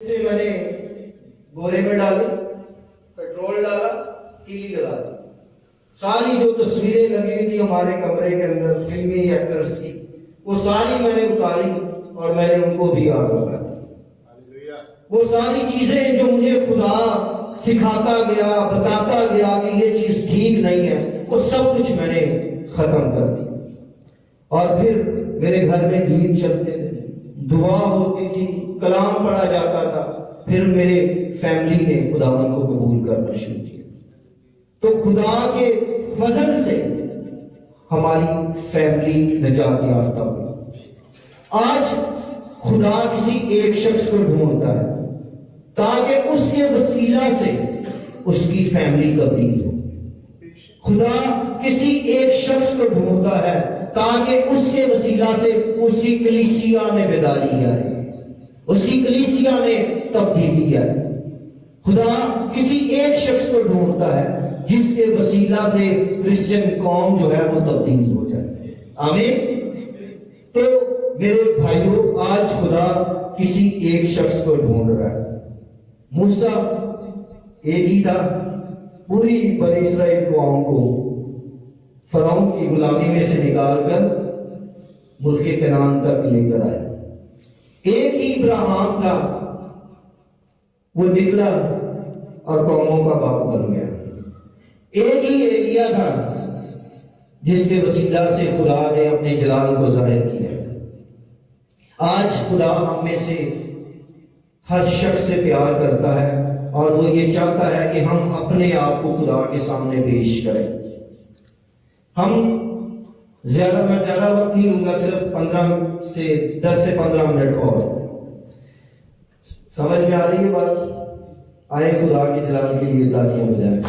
سے میں نے بورے میں ڈالی، پیٹرول ڈالا، تیلی لگا دی. ساری جو تصویریں لگی ہوئی تھی ہمارے کمرے کے اندر فلمی ایکٹرز کی، وہ ساری میں نے اتاری اور میں نے ان کو بھی آگ لگا دی. وہ ساری چیزیں جو مجھے خدا سکھاتا گیا، بتاتا گیا کہ یہ چیز ٹھیک نہیں ہے، وہ سب کچھ میں نے ختم کر دی. اور پھر میرے گھر میں گیت چلتے تھے، دعا ہوتی تھی، کلام پڑھا جاتا تھا. پھر میرے فیملی نے خداوند کو قبول کرنا شروع کیا. تو خدا کے فضل سے ہماری فیملی نجات یافتہ ہوئی. آج خدا کسی ایک شخص کو ڈھونڈتا ہے تاکہ اس کے وسیلہ سے اس کی فیملی تبدیل ہو. خدا کسی ایک شخص کو ڈھونڈتا ہے تاکہ اس کے وسیلہ سے اس کی کلیسیا میں بیداری آئے، اس کی کلیسیا میں تبدیلی آئے. خدا کسی ایک شخص کو ڈھونڈتا ہے جس کے وسیلہ سے کرسچن قوم جو ہے وہ تبدیل ہو جائے. آمین. تو میرے بھائیوں، آج خدا کسی ایک شخص کو ڈھونڈ رہا ہے. موسیٰ ایک ہی تھا، پوری بنی اسرائیل قوم کو فرعون کی غلامی میں سے نکال کر ملک کنعان تک لے کر آیا. ایک ہی ابراہیم تھا، وہ نکلا اور قوموں کا باپ بن گیا. ایک ہی ایلیا تھا جس کے وسیلہ سے خدا نے اپنے جلال کو ظاہر کیا. آج خدا ہم میں سے ہر شخص سے پیار کرتا ہے اور وہ یہ چاہتا ہے کہ ہم اپنے آپ کو خدا کے سامنے پیش کریں. میں زیادہ وقت نہیں لوں گا، صرف 10 سے 15 منٹ اور. سمجھ میں آ رہی ہے بات؟ آئے خدا کے جلال کے لیے تالیاں بجائیں.